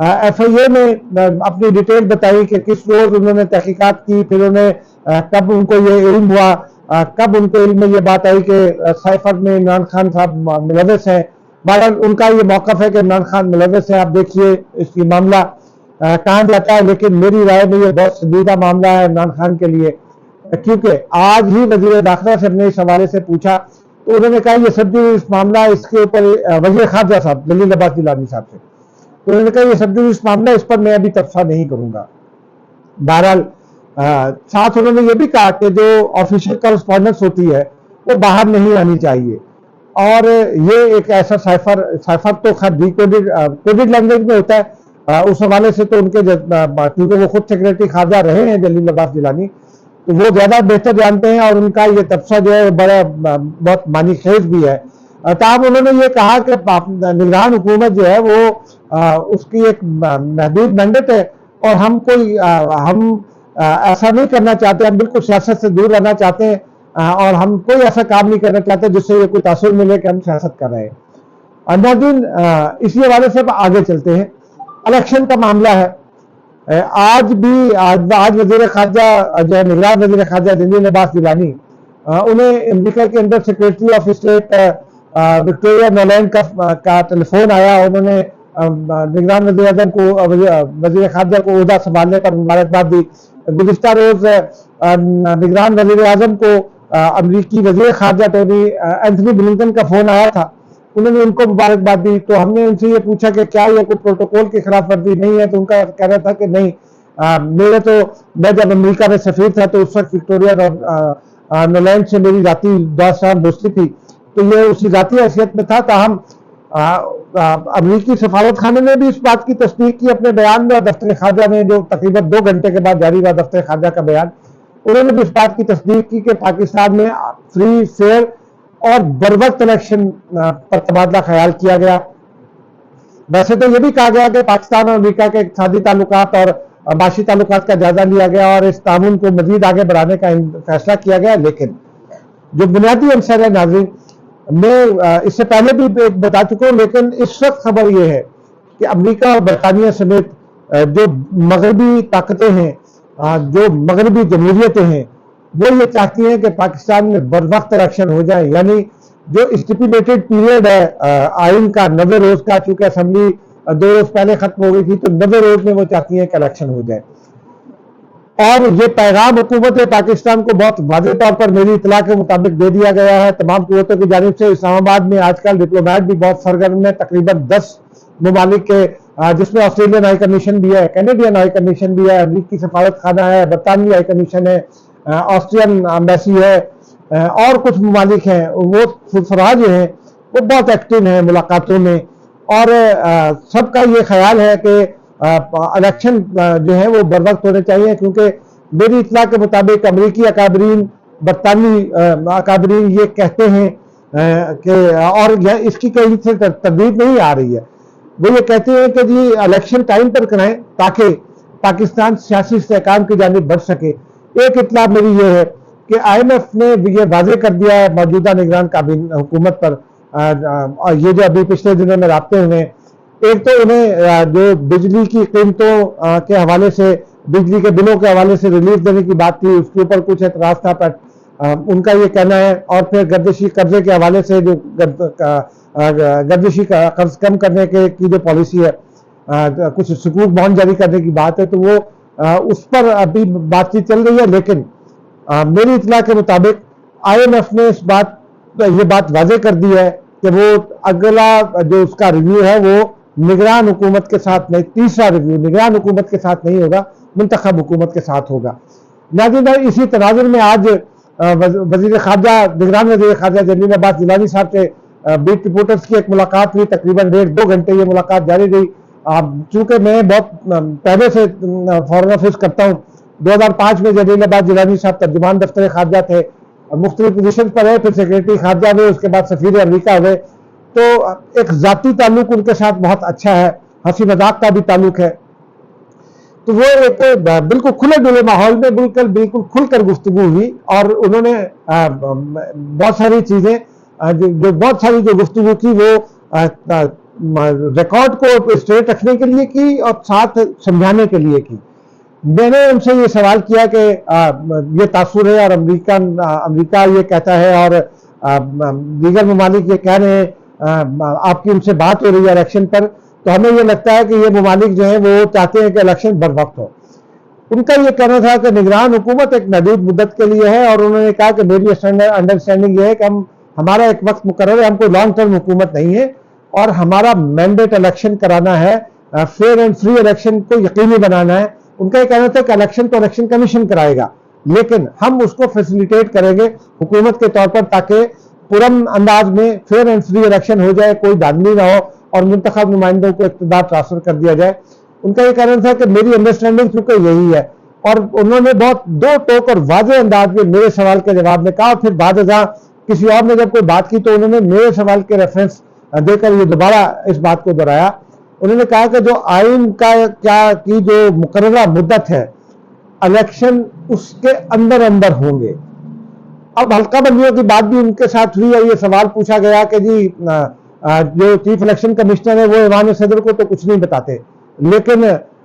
FIA نے اپنی detail بتائی کہ کس روز انہوں نے تحقیقات کی، پھر انہیں کب ان کو یہ علم ہوا، کب ان کو علم میں یہ بات آئی کہ سائفر میں عمران خان صاحب ملوث ہیں۔ بہرحال ان کا یہ موقف ہے کہ عمران خان ملوث ہے، آپ دیکھیے اس کی معاملہ کہاں جاتا ہے، لیکن میری رائے میں یہ بہت سنجیدہ معاملہ ہے عمران خان کے لیے، کیونکہ آج ہی وزیر داخلہ سے ہم نے اس حوالے سے پوچھا تو انہوں نے کہا یہ سب جوڈیس معاملہ، اس کے اوپر وزیر خارجہ صاحب جلیل عباس گیلانی صاحب سے، تو انہوں نے کہا یہ سب جوڈیس معاملہ، اس پر میں ابھی تبصرہ نہیں کروں گا۔ بہرحال ساتھ انہوں نے یہ بھی کہا کہ جو آفیشیل کورسپونڈنس ہوتی ہے وہ باہر نہیں آنی چاہیے، اور یہ ایک ایسا سائفر تو خیر کوڈڈ لینگویج میں ہوتا ہے، اس حوالے سے تو ان کے کیونکہ وہ خود سیکریٹری خارجہ رہے ہیں جلیل عباس گیلانی، تو وہ زیادہ بہتر جانتے ہیں، اور ان کا یہ تبصرہ جو ہے بڑا بہت معنی خیز بھی ہے۔ تاہم انہوں نے یہ کہا کہ نگران حکومت جو ہے وہ اس کی ایک محدود مینڈیٹ ہے، اور ہم ایسا نہیں کرنا چاہتے، ہم بالکل سیاست سے دور رہنا چاہتے ہیں، اور ہم کوئی ایسا کام نہیں کرنا چاہتے جس سے یہ کوئی تاثر ملے کہ ہم سیاست کر رہے ہیں۔ ناظرین، اسی حوالے سے آگے چلتے ہیں، الیکشن کا معاملہ ہے۔ آج وزیر خارجہ جو ہے نگران وزیر خارجہ جلیل عباس گیلانی، انہیں امریکہ کے under secretary of state Victoria Nuland کا ٹیلی فون آیا، انہوں نے نگران وزیر خارجہ کو عہدہ سنبھالنے پر مبارکباد دی۔ گزشتہ روز نگران وزیر اعظم کو امریکی وزیر خارجہ اینتھنی بلنکن کا فون آیا تھا، انہوں نے ان کو مبارکباد دی، تو ہم نے ان سے یہ پوچھا کہ کیا یہ کوئی پروٹوکول کی خلاف ورزی نہیں ہے، تو ان کا کہنا تھا کہ نہیں، میں جب امریکہ میں سفیر تھا تو اس وقت وکٹوریہ نولینڈ سے میری ذاتی دوستی تھی، تو یہ اسی ذاتی حیثیت میں تھا۔ تاہم امریکی سفارت خانے نے بھی اس بات کی تصدیق کی اپنے بیان میں، دفتر خارجہ میں جو تقریباً 2 گھنٹے کے بعد جاری ہوا دفتر خارجہ کا بیان، انہوں نے بھی اس بات کی تصدیق کی کہ پاکستان میں فری، فیئر اور بروقت الیکشن پر تبادلہ خیال کیا گیا۔ ویسے تو یہ بھی کہا گیا کہ پاکستان اور امریکہ کے اقتصادی تعلقات اور معاشی تعلقات کا جائزہ لیا گیا اور اس تعاون کو مزید آگے بڑھانے کا فیصلہ کیا گیا، لیکن جو بنیادی عنصر ہے ناظرین، میں اس سے پہلے بھی بتا چکا ہوں، لیکن اس وقت خبر یہ ہے کہ امریکہ اور برطانیہ سمیت جو مغربی طاقتیں ہیں، جو مغربی جمہوریتیں ہیں، وہ یہ چاہتی ہیں کہ پاکستان میں بروقت الیکشن ہو جائے، یعنی جو اسٹیپولیٹڈ پیریڈ ہے آئین کا 90 روز کا، چونکہ اسمبلی 2 روز پہلے ختم ہو گئی تھی، تو 90 روز میں وہ چاہتی ہیں کہ الیکشن ہو جائے۔ اور یہ پیغام حکومت پاکستان کو بہت واضح طور پر میری اطلاع کے مطابق دے دیا گیا ہے تمام قوتوں کی جانب سے۔ اسلام آباد میں آج کل ڈپلومیٹ بھی بہت سرگرم ہیں، تقریباً 10 ممالک کے، جس میں آسٹریلین ہائی کمیشن بھی ہے، کینیڈین ہائی کمیشن بھی ہے، امریکی سفارت خانہ ہے، برطانوی ہائی کمیشن ہے، آسٹرین ایمبیسی ہے، اور کچھ ممالک ہیں، وہ سفراء جو ہیں وہ بہت ایکٹیو ہیں ملاقاتوں میں، اور سب کا یہ خیال ہے کہ الیکشن جو ہے وہ بروقت ہونے چاہیے، کیونکہ میری اطلاع کے مطابق امریکی اکابرین، برطانوی اکابرین یہ کہتے ہیں کہ، اور اس کی کہیں سے تردید نہیں آ رہی ہے، وہ یہ کہتے ہیں کہ جی الیکشن ٹائم پر کرائیں تاکہ پاکستان سیاسی استحکام کی جانب بڑھ سکے۔ ایک اطلاع میری یہ ہے کہ IMF نے یہ واضح کر دیا ہے موجودہ نگران حکومت پر، یہ جو ابھی پچھلے دنوں میں رابطے ہوئے، ایک تو انہیں جو بجلی کی قیمتوں کے حوالے سے، بجلی کے بلوں کے حوالے سے ریلیف دینے کی بات تھی، اس کے اوپر کچھ اعتراض تھا، پر ان کا یہ کہنا ہے، اور پھر گردشی قرضے کے حوالے سے جو گردشی قرض کم کرنے کی جو پالیسی ہے، کچھ سکوک بانڈ جاری کرنے کی بات ہے، تو وہ اس پر ابھی بات چیت چل رہی ہے، لیکن میری اطلاع کے مطابق IMF نے یہ بات واضح کر دی ہے کہ وہ اگلا جو اس کا ریویو ہے وہ نگران حکومت کے ساتھ نہیں، تیسرا ریویو نگران حکومت کے ساتھ نہیں ہوگا، منتخب حکومت کے ساتھ ہوگا۔ ناظرین، اسی تناظر میں آج نگران وزیر خارجہ جلیل عباس گیلانی صاحب سے بیٹ رپورٹرز کی ایک ملاقات ہوئی، تقریباً 1.5-2 گھنٹے یہ ملاقات جاری رہی۔ چونکہ میں بہت پہلے سے فارن افیئرز کرتا ہوں، 2005 میں جلیل عباس گیلانی صاحب ترجمان دفتر خارجہ تھے، مختلف پوزیشن پر رہے، پھر سیکریٹری خارجہ ہوئے، اس کے بعد سفیر امریکہ ہوئے، تو ایک ذاتی تعلق ان کے ساتھ بہت اچھا ہے، ہنسی مذاق کا بھی تعلق ہے، تو وہ ایک بالکل کھلے ڈلے ماحول میں بالکل کھل کر گفتگو ہوئی، اور انہوں نے بہت ساری چیزیں جو گفتگو کی وہ ریکارڈ کو اسٹریٹ رکھنے کے لیے کی اور ساتھ سمجھانے کے لیے کی. میں نے ان سے یہ سوال کیا کہ یہ تاثر ہے اور امریکہ یہ کہتا ہے اور دیگر ممالک یہ کہہ رہے ہیں، آپ کی ان سے بات ہو رہی ہے الیکشن پر، تو ہمیں یہ لگتا ہے کہ یہ ممالک جو ہیں وہ چاہتے ہیں کہ الیکشن بر وقت ہو. ان کا یہ کہنا تھا کہ نگران حکومت ایک محدود مدت کے لیے ہے، اور انہوں نے کہا کہ میری انڈرسٹینڈنگ یہ ہے کہ ہمارا ایک وقت مقرر ہے، ہم کوئی لانگ ٹرم حکومت نہیں ہے، اور ہمارا مینڈیٹ الیکشن کرانا ہے، فیئر اینڈ فری الیکشن کو یقینی بنانا ہے. ان کا یہ کہنا تھا کہ الیکشن تو الیکشن کمیشن کرائے گا، لیکن ہم اس کو فیسیلیٹیٹ کریں گے حکومت کے طور پر، تاکہ پرامن انداز میں فیئر اینڈ فری الیکشن ہو جائے، کوئی دھاندلی نہ ہو اور منتخب نمائندوں کو اقتدار ٹرانسفر کر دیا جائے. ان کا یہ کہنا تھا کہ میری انڈرسٹینڈنگ چونکہ یہی ہے، اور انہوں نے بہت دو ٹوک اور واضح انداز میں میرے سوال کے جواب میں کہا. پھر بعد ازاں کسی اور نے جب کوئی بات کی تو انہوں نے میرے سوال کے ریفرنس دے کر یہ دوبارہ اس بات کو دہرایا. انہوں نے کہا کہ جو آئین کی جو مقررہ مدت ہے، الیکشن اس کے اندر ہوں گے. اب حلقہ بندیوں کی بات بھی ان کے ساتھ ہوئی ہے. یہ سوال پوچھا گیا کہ جی جو چیف الیکشن کمشنر ہے وہ ایوان صدر کو تو کچھ نہیں بتاتے، لیکن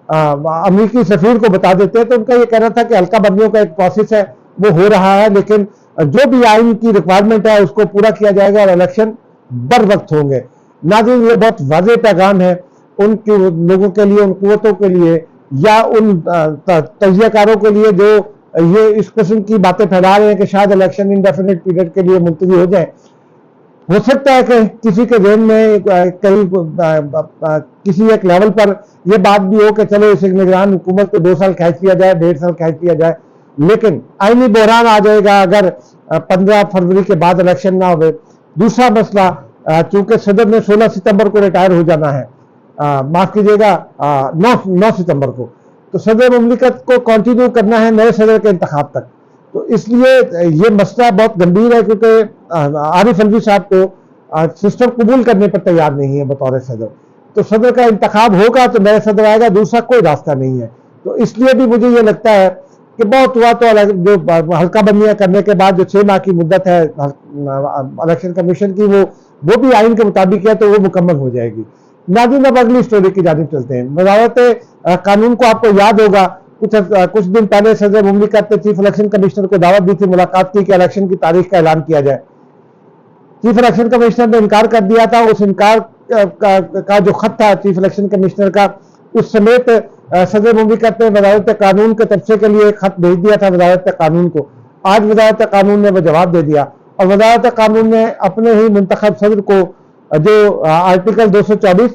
امریکی سفیر کو بتا دیتے ہیں. تو ان کا یہ کہنا تھا کہ حلقہ بندیوں کا ایک پروسیس ہے، وہ ہو رہا ہے، لیکن جو بھی آئین کی ریکوائرمنٹ ہے اس کو پورا کیا جائے گا اور الیکشن بر وقت ہوں گے. ناظرین، یہ بہت واضح پیغام ہے ان کے لوگوں کے لیے، ان قوتوں کے لیے یا ان تجزیہ کاروں کے لیے جو یہ اس قسم کی باتیں پھیلا رہے ہیں کہ شاید الیکشن انڈیفینٹ پیریڈ کے لیے ملتوی ہو جائے. ہو سکتا ہے کہ کسی کے ذہن میں کسی ایک لیول پر یہ بات بھی ہو کہ چلو اس نگران حکومت کو 2 سال کھینچ لیا جائے، 1.5 سال کھینچ لیا جائے، لیکن آئینی بحران آ جائے گا اگر 15 فروری کے بعد الیکشن نہ ہوئے. دوسرا مسئلہ، چونکہ صدر نے 16 ستمبر کو ریٹائر ہو جانا ہے، معاف کیجیے گا 9 ستمبر کو، تو صدر مملکت کو کنٹینیو کرنا ہے نئے صدر کے انتخاب تک. تو اس لیے یہ مسئلہ بہت گمبھیر ہے، کیونکہ عارف الوی صاحب کو سسٹم قبول کرنے پر تیار نہیں ہے بطور صدر. تو صدر کا انتخاب ہوگا تو نئے صدر آئے گا، دوسرا کوئی راستہ نہیں ہے. تو اس لیے بھی مجھے یہ لگتا ہے کہ بہت ہوا تو جو حلقہ بندیاں کرنے کے بعد جو 6 ماہ کی مدت ہے الیکشن کمیشن کی، وہ بھی آئین کے مطابق ہے تو وہ مکمل ہو جائے گی. ناظرین، اب اگلی سٹوری کی جانب چلتے ہیں. وزارت قانون کو آپ کو یاد ہوگا کچھ دن پہلے صدر مملکت نے چیف الیکشن کمشنر کو دعوت دی تھی، ملاقات کی کہ الیکشن کی تاریخ کا اعلان کیا جائے. چیف الیکشن کمشنر نے انکار کر دیا تھا. اس انکار کا جو خط تھا چیف الیکشن کمشنر کا، اس سمیت صدر مملکت نے وزارت قانون کے تبصرے کے لیے ایک خط بھیج دیا تھا وزارت قانون کو. آج وزارت قانون نے وہ جواب دے دیا، اور وزارت قانون نے اپنے ہی منتخب صدر کو جو آرٹیکل 224،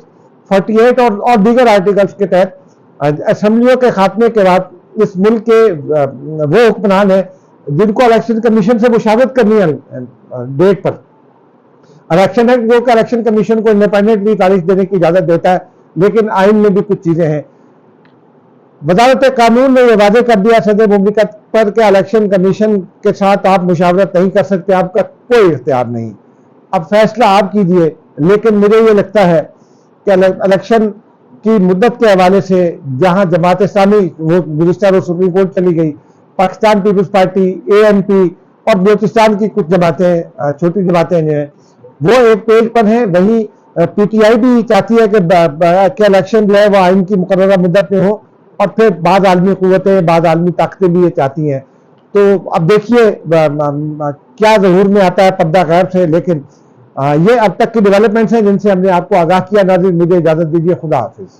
48 اور دیگر آرٹیکلز کے تحت اسمبلیوں کے خاتمے کے بعد اس ملک کے وہ حکمران ہیں جن کو الیکشن کمیشن سے مشاورت کرنی ہے ڈیٹ پر. الیکشن ایکٹ جو کہ الیکشن کمیشن کو انڈیپینڈنٹلی تاریخ دینے کی اجازت دیتا ہے، لیکن آئین میں بھی کچھ چیزیں ہیں. وزارت قانون نے یہ واضح کر دیا صدر مملکت پر کہ الیکشن کمیشن کے ساتھ آپ مشاورت نہیں کر سکتے، آپ کا کوئی اختیار نہیں. اب فیصلہ آپ کیجئے، لیکن مجھے یہ لگتا ہے کہ الیکشن کی مدت کے حوالے سے جہاں جماعت اسلامی وہ گزشتہ روز سپریم کورٹ چلی گئی، پاکستان پیپلز پارٹی، ANP اور بلوچستان کی کچھ جماعتیں، چھوٹی جماعتیں جو ہیں وہ ایک پیج پر ہیں، وہیں PTI بھی چاہتی ہے کہ الیکشن جو ہے وہ آئین کی مقررہ مدت میں ہو، اور پھر بعض عالمی قوتیں، بعض عالمی طاقتیں بھی یہ چاہتی ہیں. تو اب دیکھیے کیا ظہور میں آتا ہے پردہ غیب سے. لیکن یہ اب تک کی ڈیولپمنٹس ہیں جن سے ہم نے آپ کو آگاہ کیا. ناظرین، مجھے اجازت دیجیے. خدا حافظ.